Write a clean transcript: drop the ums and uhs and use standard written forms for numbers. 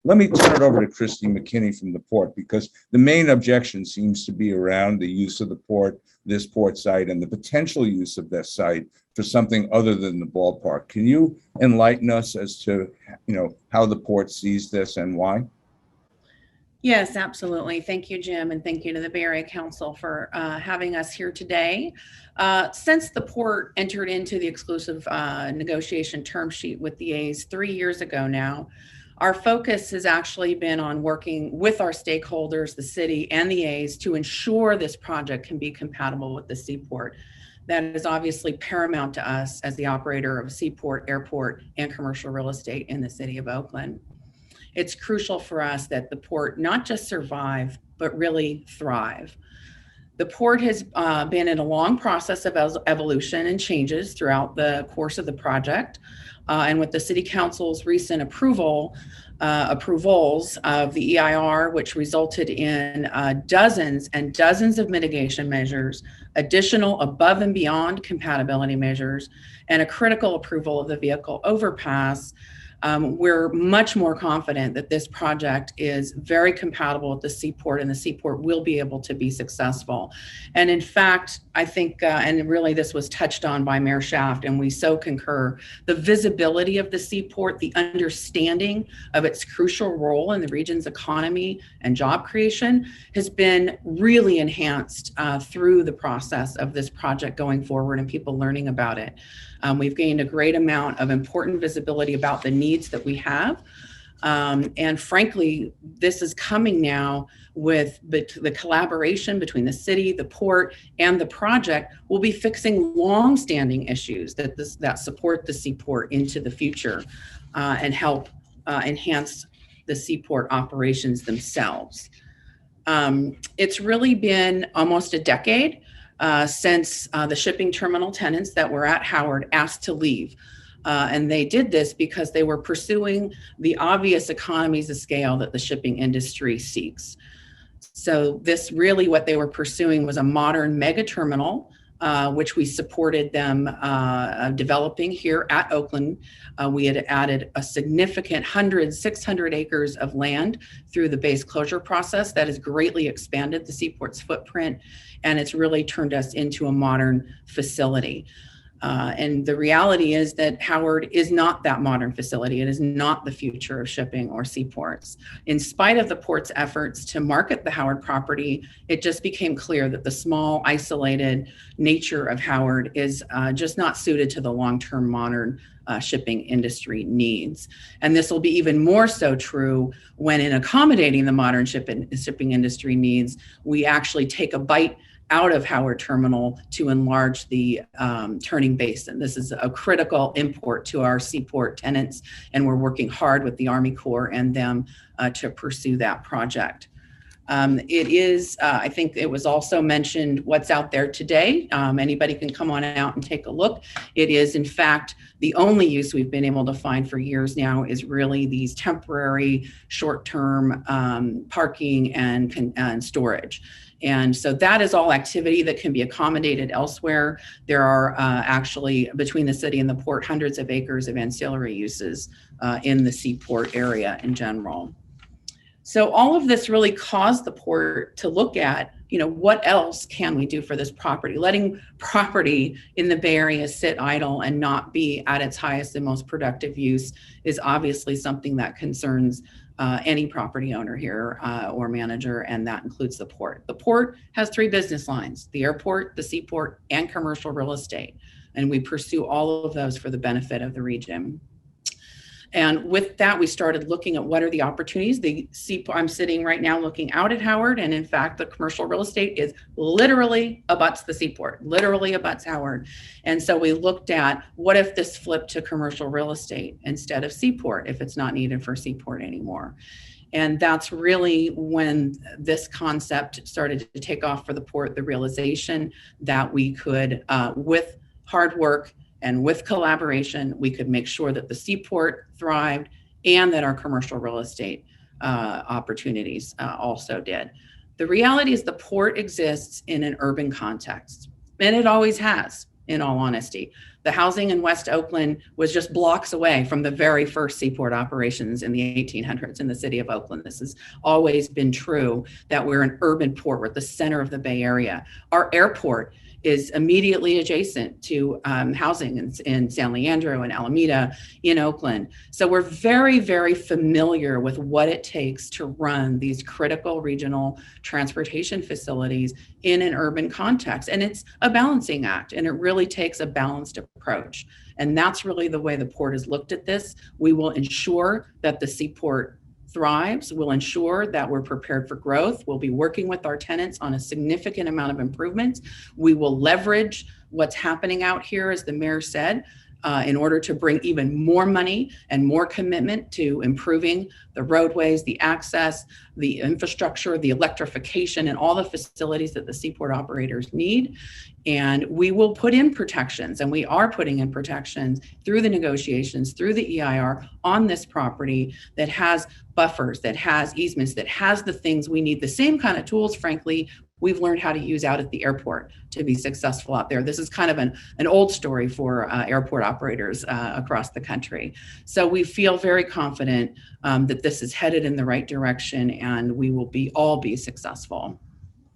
Let me turn it over to Kristi McKenney from the port, because the main objection seems to be around the use of the port, this port site, and the potential use of this site for something other than the ballpark. Can you enlighten us as to, how the port sees this and why? Yes, absolutely. Thank you, Jim, and thank you to the Bay Area Council for having us here today. Since the port entered into the exclusive negotiation term sheet with the A's 3 years ago now, our focus has actually been on working with our stakeholders, the city and the A's, to ensure this project can be compatible with the seaport. That is obviously paramount to us as the operator of a seaport, airport, and commercial real estate in the city of Oakland. It's crucial for us that the port not just survive, but really thrive. The port has been in a long process of evolution and changes throughout the course of the project. And with the City Council's recent approvals of the EIR, which resulted in dozens and dozens of mitigation measures, additional above and beyond compatibility measures, and a critical approval of the vehicle overpass, we're much more confident that this project is very compatible with the seaport, and the seaport will be able to be successful. And in fact, I think, and really this was touched on by Mayor Schaaf, and we so concur, the visibility of the seaport, the understanding of its crucial role in the region's economy and job creation has been really enhanced through the process of this project going forward and people learning about it. We've gained a great amount of important visibility about the needs that we have. And frankly, this is coming now with the collaboration between the city, the port, and the project will be fixing long-standing issues that support the seaport into the future and help enhance the seaport operations themselves. It's really been almost a decade since the shipping terminal tenants that were at Howard asked to leave. And they did this because they were pursuing the obvious economies of scale that the shipping industry seeks. So this really what they were pursuing was a modern mega terminal, which we supported them developing here at Oakland. We had added a significant 600 acres of land through the base closure process that has greatly expanded the seaport's footprint, and it's really turned us into a modern facility. And the reality is that Howard is not that modern facility. It is not the future of shipping or seaports. In spite of the port's efforts to market the Howard property, it just became clear that the small, isolated nature of Howard is just not suited to the long-term modern shipping industry needs. And this will be even more so true when, in accommodating the modern shipping industry needs, we actually take a bite out of Howard Terminal to enlarge the turning basin. This is a critical import to our seaport tenants, and we're working hard with the Army Corps and them to pursue that project. It is, I think it was also mentioned what's out there today. Anybody can come on out and take a look. It is, in fact, the only use we've been able to find for years now is really these temporary short-term parking and storage. And so that is all activity that can be accommodated elsewhere. There are actually, between the city and the port, hundreds of acres of ancillary uses in the seaport area in general. So all of this really caused the port to look at, what else can we do for this property? Letting property in the Bay Area sit idle and not be at its highest and most productive use is obviously something that concerns any property owner here or manager, and that includes the port. The port has 3 business lines: the airport, the seaport, and commercial real estate. And we pursue all of those for the benefit of the region. And with that, we started looking at what are the opportunities. The seaport, I'm sitting right now looking out at Howard, and in fact, the commercial real estate is literally abuts the seaport, literally abuts Howard. And so we looked at what if this flipped to commercial real estate instead of seaport, if it's not needed for seaport anymore. And that's really when this concept started to take off for the port, the realization that we could, with hard work and with collaboration, we could make sure that the seaport thrived and that our commercial real estate opportunities also did. The reality is the port exists in an urban context, and it always has, in all honesty. The housing in West Oakland was just blocks away from the very first seaport operations in the 1800s in the city of Oakland. This has always been true, that we're an urban port. We're at the center of the Bay Area. Our airport is immediately adjacent to housing in San Leandro and Alameda in Oakland. So we're very, very familiar with what it takes to run these critical regional transportation facilities in an urban context. And it's a balancing act, and it really takes a balanced approach. And that's really the way the port has looked at this. We will ensure that the seaport thrives. We'll ensure that we're prepared for growth. We'll be working with our tenants on a significant amount of improvements. We will leverage what's happening out here, as the mayor said, in order to bring even more money and more commitment to improving the roadways, the access, the infrastructure, the electrification, and all the facilities that the seaport operators need. And we will put in protections, and we are putting in protections through the negotiations, through the EIR on this property that has buffers, that has easements, that has the things we need, the same kind of tools, frankly, we've learned how to use out at the airport to be successful out there. This is kind of an old story for airport operators across the country. So we feel very confident that this is headed in the right direction, and we will all be successful.